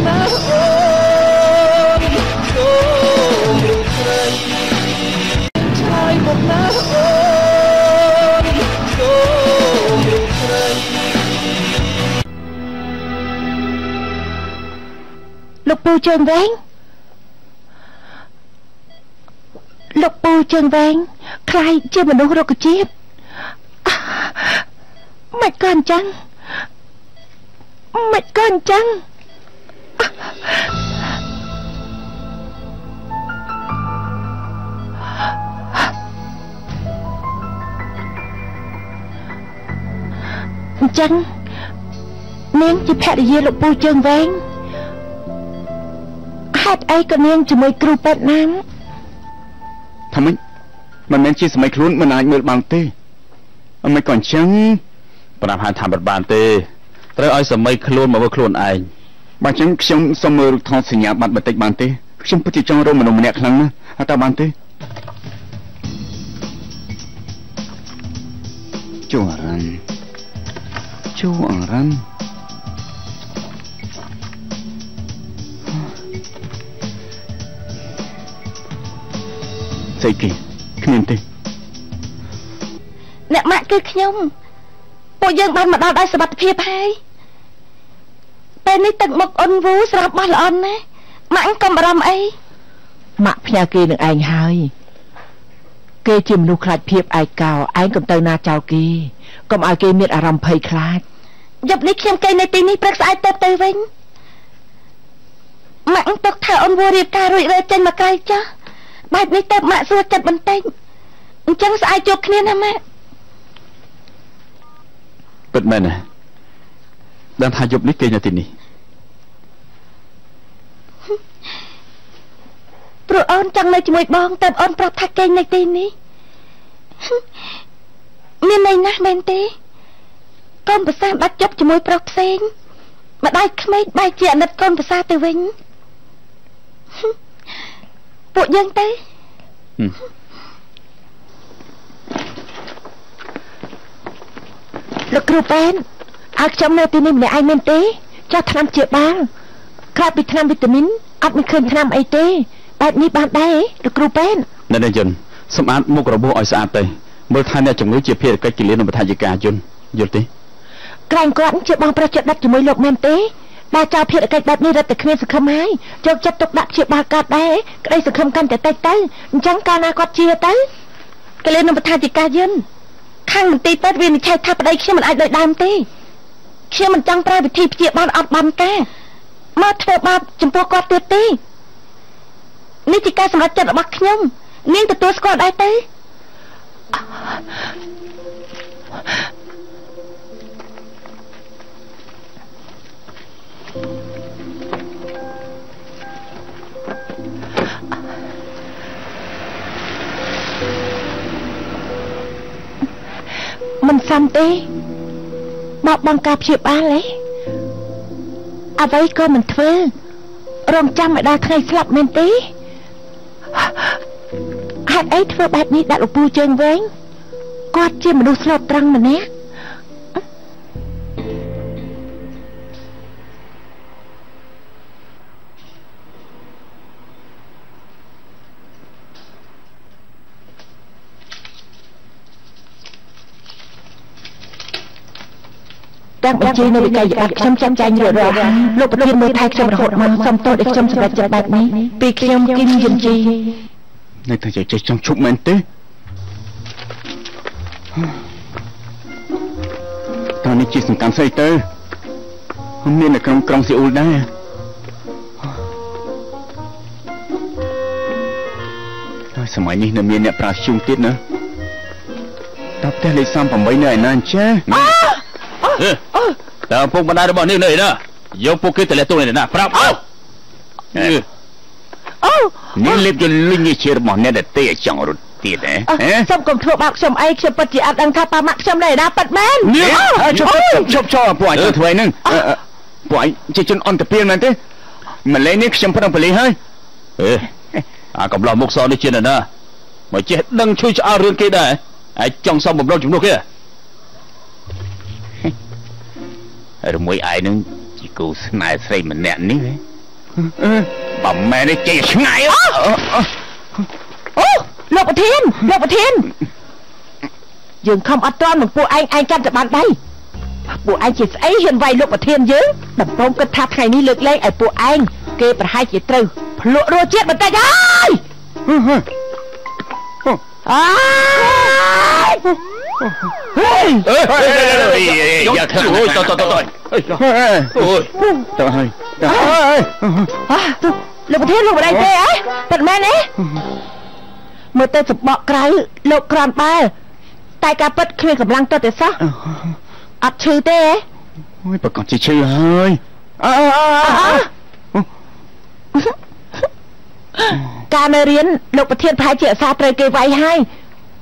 ណាអូនសូមរូបស្រីឆ្លើយមកណាអូនសូមរូបស្រីលោកពូជើងវែងលោកពូជើងវែងខ្លាយជាមនុស្សរុក្ខជាតិមិនក៏អញ្ចឹងមិនក៏អញ្ចឹងអញ្ចឹងនាងជាភរិយាលោកពូជើងវែងហេតុអីក៏នាងជាមួយគ្រូពេទ្យណាមថាម៉េចមិនមែនជាសម័យខ្លួនមិនអាចមើលបានទេអមិនក៏អញ្ចឹងប្រាប់ហានថាមិនបានទេត្រូវឲ្យសម័យខ្លួនមកមើលខ្លួនឯងបើអញ្ចឹងខ្ញុំសូមមើលរូបថតសញ្ញាបត្របន្តិចបានទេខ្ញុំពិតជាចង់រកមនុស្សម្នាក់ខ្លាំងណាស់តើបានទេជួអរ៉ាន់ស្អីគេគ្មានទេអ្នកម៉ាក់គឺខ្ញុំពួកយើងបានមកដល់ដោយសុវត្ថិភាពហើយពេលនេះទឹកមុខអ៊ុនវូស្រាប់បោះល្អណាស់ម៉ាក់កុំបារម្ភអីម៉ាក់ផ្ញើគេនឹងឯងហើយគេជាមនុស្សខ្លាចភាពឯកោឯងកុំទៅណាចោលគេកុំឲ្យគេមានអារម្មណ៍ភ័យខ្លាចយប់នេះខ្ញុំគេនៅទីនេះព្រឹកស្អែកទៅវិញម៉ាក់ទុកថាអ៊ុនវូរៀបការរួចរើចេញមកក្រៅចុះបែបនេះទៅម៉ាក់សួរចិត្តបន្តិចអញ្ចឹងស្អែកជួបគ្នាណាម៉ាក់ពិតមែនណាដឹងថាយប់នេះគេនៅទីនេះព្រោះអូនចង់នៅជាមួយបងតែអូនប្រាប់ថាគេនៅទីនេះមានន័យណាស់មែនទេកូនប្រសាបាច់ជប់ជាមួយប្រុសផ្សេងម្ដាយក្មេកបែរជាអាណិតកូនប្រសាទៅវិញពួកយើងទៅលោកគ្រូពេនឲ្យខ្ញុំនៅទីនេះម្នាក់ឯងមែនទេចោះថ្នាំជាបាលក្រៅពីថ្នាំវីតាមីនអត់មានឃើញថ្នាំអីទេបែបនេះបានដែរលោកគ្រូពេនអ្នកយន្តសម្អាតមុខរបួសឲ្យស្អាតទៅមើលថាអ្នកជំងឺជាភារកិច្ចគិលានុបដ្ឋាយិកាយន្តយល់ទេក្រែងគាត់ជាបងប្រុសចិត្តដិតជាមួយលោកមែនទេដែលចោលភារកិច្ចបែបនេះរត់តែគ្មានសង្ឃឹមហើយយកចិត្តទុកដាក់ជាបាលកាត់ដែរក្តីសង្ឃឹមកាន់តែតិចទៅអញ្ចឹងកាលណាគាត់ជាទៅគិលានុបដ្ឋាយិកាយន្តខាងមន្ទីរពេទ្យវានិយាយថាប្តីខ្ញុំមិនអាចដូចដើមទេខ្ញុំមិនចង់ប្រើវិធីព្យាបាលអត់បានការមកធ្វើបាបចំពោះគាត់ទៀតទេនេះជាការសម្រេចចិត្តរបស់ខ្ញុំនាងទទួលស្គាល់ដែរទេមិនសមទេបោកបង់ការព្យាបាលទេអ្វីក៏មិនធ្វើរងចាំឲ្យដល់ថ្ងៃស្លាប់មែនទេហេតុអីធ្វើបែបនេះដាក់លោកពូជើងវែងគាត់ជាមនុស្សស្លូតត្រង់ម្នាក់តាំងបញ្ជីនៅវិក័យប័ត្រខ្ញុំចាំចាញ់រត់ហើយលោកប្រធានមើលថែខ្ញុំរហូតមកសុំទោសដែលខ្ញុំសម្រេចចិត្តបែបនេះពីខ្ញុំគិនយិនជីនៅតែចេះចង់ជប់មែនទេតើនេះជាសង្កាមស្អីទៅមាននៅក្រុងស៊ីអ៊ូលដែរហើយសម័យនេះនៅមានអ្នកប្រាជ្ញជុំទៀតណាតើផ្ទះលេខ38នៅឯណាអញ្ចឹងតើពុកម្ដាយរបស់នេះនៅឯណាយកពួកគេទៅលាក់ទោសនៅណាប្រាប់អូនេះលេបយលិញជារបស់អ្នកដែលទេចង់រត់ទៀតហ៎សុំកុំធ្វើបាបខ្ញុំអីខ្ញុំពិតជាអត់ដឹងថាប៉ាម៉ាក់ខ្ញុំនៅឯណាប៉ិតមែនជប់ពួកអញធ្វើហ្នឹងពួកអញជាជនអន្តពាលមែនទេម្លេះនេះខ្ញុំប្រឹងប៉ូលីសហើយអាកំឡោះមុខសនេះជាណាមកចេះដឹងជួយឆ្អើរឿងគេដែរអាចចង់សុំបំរុងជំនួសគេហើយមួយឯងនឹង ជាគូស្នេហ៍ស្រីម្នាក់នេះបើមែនទេចេះឆ្ងាយអូលោកប្រធានយើងខំអត់ទាន់នឹងពួកឯងកាន់តែបានដៃពួកឯងជាស្អីហ៊ានវាយលោកប្រធានយើងដំពងគិតថាថ្ងៃនេះលើកលែងឲ្យពួកឯងគេប្រហែលជាត្រូវភ្លក់រសជាតិបន្តិចហើយយ៉ាខ្លាំងអូយទៅហើយលោកប្រធានលោកមិនដឹងទេប៉ិតមែនទេមើលទៅសបកក្រៅលោកក្រាន់បែតែការពិតគ្មានកម្លាំងទៅទេសោះអត់ឈឺទេអូយប្រកាសជាឈឺហើយការនៅរៀនលោកប្រធានប្រហែលជាអាសាត្រូវគេវាយហើយ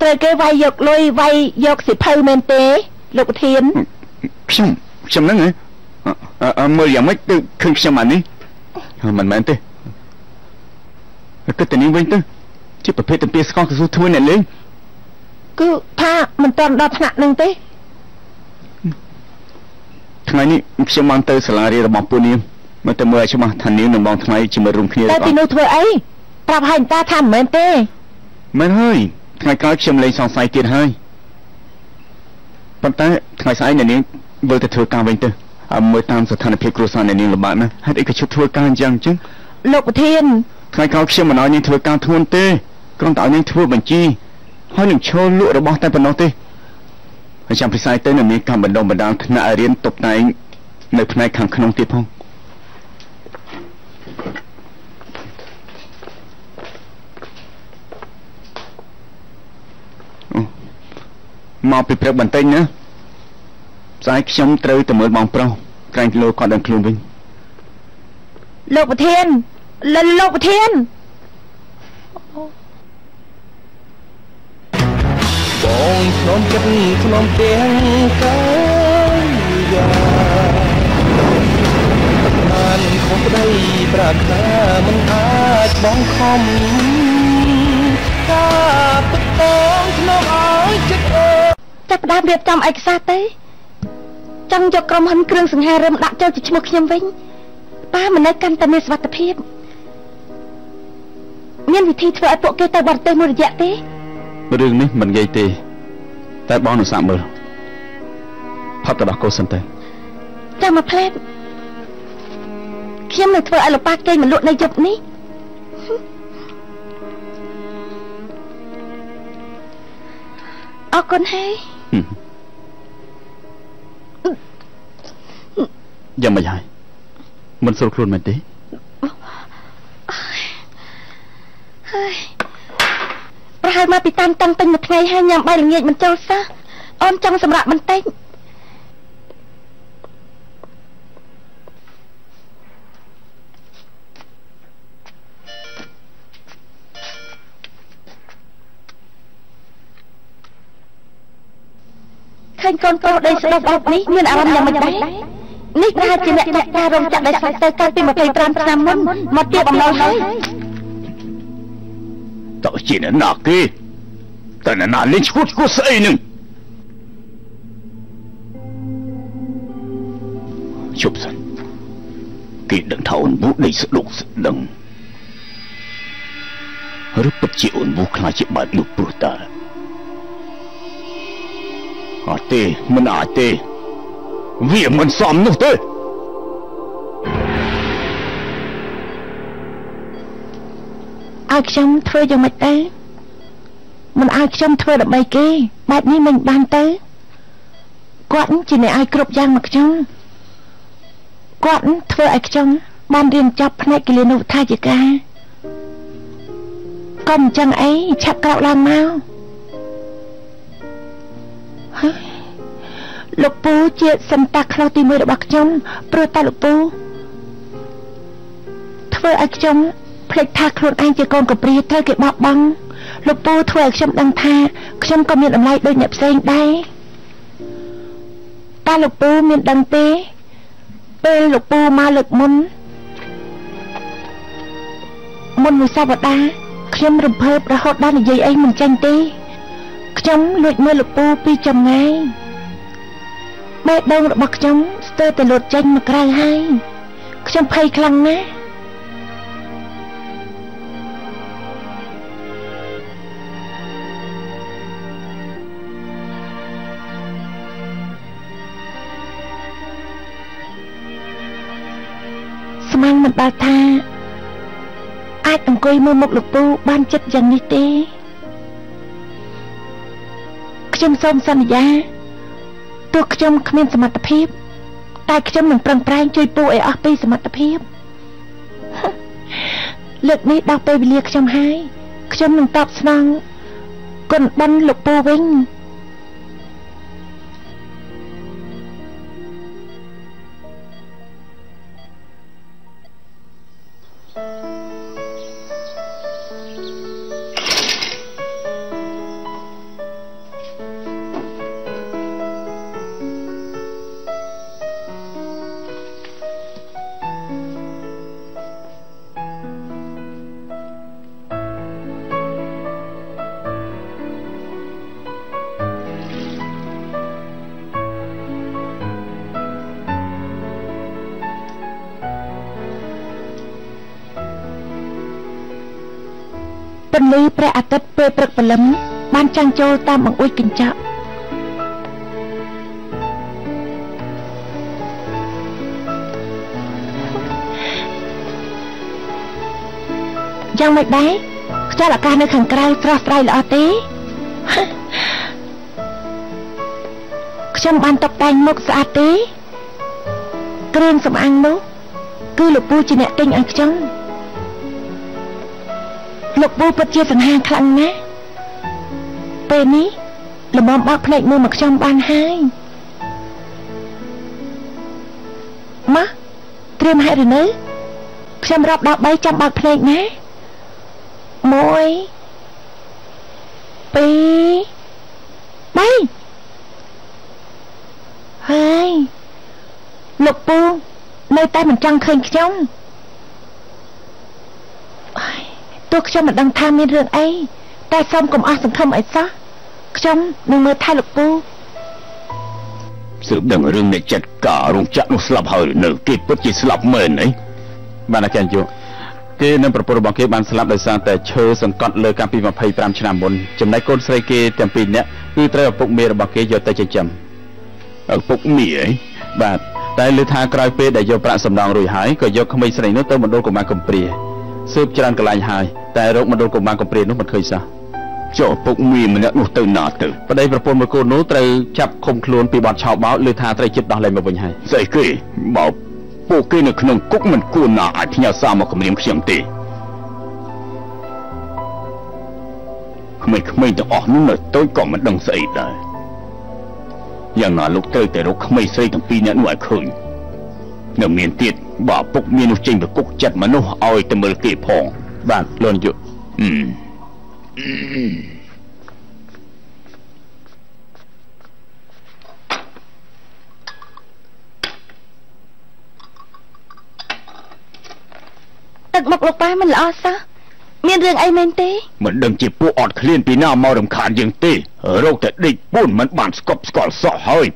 ត្រូវគេវាយយកលុយវាយយកសិភៅមែនទេលោកប្រធានខ្ញុំហ្នឹងមើលយ៉ាងម៉េចទៅឃើញខ្ញុំអានេះមិនមែនទេគិតតែនេះវិញទៅជាប្រភេទតាពីស្កកស៊ូធ្វើអ្នកលេងគឺថាមិនទាន់ដល់ថ្នាក់នឹងទេថ្ងៃនេះខ្ញុំបានទៅសាលារៀនរបស់ពូនាងមកទៅមើលឲ្យច្បាស់ថានាងនឹងបងថ្ងៃជាមួយរួមគ្នាតែទីនោះធ្វើអីប្រាប់ឲ្យតាថាមិនមែនទេមែនហើយថ្ងៃក្រោយខ្ញុំលែងសង្ស័យទៀតហើយប៉ុន្តែថ្ងៃស្អែកអ្នកនាងវិលទៅធ្វើការវិញទៅមើលតាមស្ថានភាពគ្រួសារអ្នកនាងលំបាកណាស់ហេតុអីក៏ឈប់ធ្វើការអញ្ចឹងលោកប្រធានថ្ងៃក្រោយខ្ញុំមិនឲ្យនាងធ្វើការធ្ងន់ទេគ្រាន់តែឲ្យនាងធ្វើបញ្ជីហើយនឹងឈរលក់របស់តែប៉ុណ្ណោះទេហើយចាំពិសាយទៅនឹងមានការបណ្ដុំបណ្ដាលថ្នាក់រៀនតុបតែងនៅផ្នែកខាងក្នុងទៀតផងមកពីព្រឹកបន្តិចណាស្អែកខ្ញុំត្រូវទៅមើលបងប្រុសក្រែងលោកគាត់ដឹងខ្លួនវិញលោកប្រធានលោកប្រធានបងខ្ញុំចិត្តខ្ញុំទាំងកាយាបានខំប្តីប្រាថ្នាមិនអាចបងខំការទឹកបងខ្ញុំឲ្យចិត្តចាប់ផ្ដើមរៀបចំឯកសារទៅចង់យកក្រុមហ៊ុនគ្រឿងសង្ហារឹមដាក់ចូលជាឈ្មោះខ្ញុំវិញប៉ាមិននៅកាន់តែមានសុវត្ថិភាពមានវិធីធ្វើឲ្យពួកគេទៅបរទេសមួយរយៈទេរឿងនេះមិននិយាយទេតែបងនឹងសាកមើលផាត់របស់កូនសិនទៅចាំមកផ្លែតខ្ញុំនឹងធ្វើឲ្យលោកប៉ាគេមកលក់នៅយប់នេះអរគុណហើយយ៉ាងម៉េចហើយមិនស្រួលខ្លួនមែនទេហើយប្រហែលមកពីតាមតាំងពេញមួយថ្ងៃហើយញ៉ាំបាយល្ងាចមិនចូលសោះអូនចង់សម្រាប់បន្តិចឃើញកូនប្រុសដីស្ដុកអប់នេះមានអារម្មណ៍យ៉ាងម៉េចដែរនេះប្រហែលជាអ្នកចាក់ការរោងចក្រដែលស្លាប់ទៅកាលពី25ឆ្នាំមុនមកទៀតអំណោយហើយតើជាអ្នកណាគេតើអ្នកណាលេងឈួតស្អីនឹងជប់សិនគេដឹងថាអូនប៊ូដីស្ដុកស្ដឹងឬពិតជាអូនប៊ូខ្លាចជាបែបនោះព្រោះតាអត់ទេមិនអាចទេវាមិនសមនោះទេឲ្យខ្ញុំធ្វើយ៉ាងម៉េចទៅមិនឲ្យខ្ញុំធ្វើដើម្បីគេបែបនេះមិនបានទៅគាត់ជាអ្នកឲ្យគ្រប់យ៉ាងមកខ្ញុំគាត់ធ្វើឲ្យខ្ញុំបានរៀនចប់ផ្នែកគិលានុបដ្ឋាយិកាកុំអញ្ចឹងអីឆាប់ក្រោកឡើងមកលោកពូជាសន្តាខ្លះទី1របស់ខ្ញុំព្រោះតែលោកពូធ្វើឲ្យខ្ញុំភ្លេចថាខ្លួនឯងជាកូនកព្រាត្រូវគេបោះបង់លោកពូធ្វើឲ្យខ្ញុំដឹងថាខ្ញុំក៏មានតម្លៃដូចអ្នកផ្សេងដែរតែលោកពូមានដឹងទេពេលលោកពូមកលើកមុនមួយសប្តាហ៍ខ្ញុំរំភើបរហូតដល់និយាយអីមិនចាញ់ទេខ្ញុំលួចមើលលោកពូពីចម្ងាយបេះដូងរបស់ខ្ញុំស្ ស្ទើរតែលោតចេញមកក្រៅហើយខ្ញុំភ័យខ្លាំងណាស់ស្មានមិនដល់ថាអាចអង្គុយមើលមុខលោកពូបានចិត្តយ៉ាងនេះទេខ្ញុំសូមសន្យាទោះខ្ញុំគ្មានសមត្ថភាពតែខ្ញុំនឹងប្រឹងប្រែងជួយពូឲ្យអស់ពីសមត្ថភាពលើកនេះដល់ពេលវេលាខ្ញុំហើយខ្ញុំនឹងតបស្នងគុណបុណ្យលោកពូវិញពន្លឺព្រះអាទិត្យពេលព្រឹកព្រលឹមបានចាំងចូលតាមបង្អួចកញ្ចក់យ៉ាងម៉េចដែរខ្យល់អាកាសនៅខាងក្រៅស្រស់ស្រាយល្អទេខ្ញុំបានតុបតែងមុខស្អាតទេគ្រឿងសម្អាងនោះគឺលោកពូជាអ្នកទិញឲ្យខ្ញុំលោកពូពិតជាសង្ហាខ្លាំងណាស់ពេលនេះល្មមបើកភ្នែកមើលមកខ្ញុំបានហើយម៉ាត្រៀមហេតុឬនៅខ្ញុំរាប់ដល់3ចាំបើកភ្នែកណា1 2 3ហើយលោកពូនៅតែមិនចង់ឃើញខ្ញុំទោះខ្ញុំមិនដឹងថាមានរឿងអីតែសូមកុំអស់សង្ឃឹមអីសោះខ្ញុំនឹងមើលថែលោកពូស៊ើបដឹងរឿងអ្នកចាត់ការរោងចក្រនោះស្លាប់ហើយនៅគេពិតជាស្លាប់មែនអីបានអាចារ្យយុគេនឹងប្រពន្ធរបស់គេបានស្លាប់ដោយសារតែឈើសង្កត់លើកាលពី25ឆ្នាំមុនចំណែកកូនស្រីគេទាំងពីរនាក់គឺត្រូវឪពុកមេរបស់គេយកទៅចិញ្ចឹមឪពុកមេអីបាទតែលើថាក្រោយពេលដែលយកប្រាក់សំណងរួចហើយក៏យកក្មេងស្រីនោះទៅមណ្ឌលកុមារកំព្រាស៊ើបច្រើនកន្លែងហើយតែរោគមណ្ឌលកុមារកំព្រានោះមិនឃើញសោះចុះឪពុកមីម្នាក់នោះទៅណាទៅប្តីប្រពន្ធមួយកូននោះត្រូវចាប់ឃុំខ្លួនពីបទឆោបបោកលើថាត្រូវចិត្តដោះលែងមកវិញហើយស្អីគេបោកពួកគេនៅក្នុងគុកមិនគួរណាអាចផ្ញើសារមកគំរាមខ្ញុំទេក្មេងៗទាំងអស់នោះនៅតូចក៏មិនដឹងស្អីដែរយ៉ាងណាលោកត្រូវតែរកក្មេងស្រីទាំងពីរនាក់នោះឲ្យឃើញនៅមានទៀតបើពុកមាននោះចេញទៅគុកចាត់មនុស្សឲ្យទៅមើលគេផងបាទលោកនាយកទឹកមុខលោកប៉ាមិនល្អសោះមានរឿងអីមែនទេមិនដឹងជាពួកអត់ឃ្លានពីណាមករំខានយើងទេរោគតែដេកពួនមិនបានស្កប់ស្កល់សោះហើយ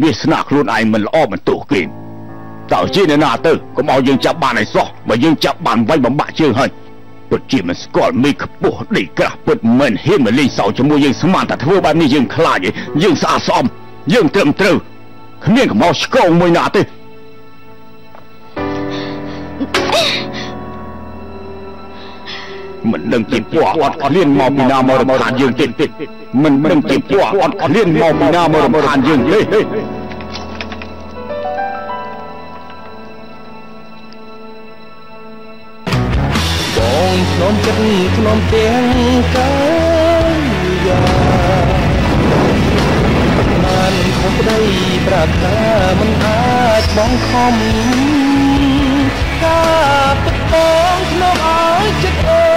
វាស្នាខ្លួនឯងមិនល្អមិនទោសគេតើជាអ្នកណាទៅកុំឲ្យយើងចាប់បានឲ្យសោះបើយើងចាប់បានវាយបំបាក់ជើងហើយពិតជាមិនស្គាល់មេខ្ពស់ដេកក្រាស់ពិតមិនហ៊ានមកលេងសើចជាមួយយើងស្មានតែធ្វើបែបនេះយើងខ្លាចយើងស្អាតស្អំយើងត្រឹមត្រូវគ្មានកំហុសឆ្គងមួយណាទេមិនដឹងជាពួកអត់ឃ្លានមកពីណាមករំខានយើងទេមិនដឹងជាពួកអត់ឃ្លានមកពីណាមករំខានយើងទេបងខ្ញុំចិត្តខ្ញុំទាំងកាយាបានខំប្តីប្រាថ្នាមិនអាចបងខំការទឹកបងខ្ញុំឲ្យចិត្ត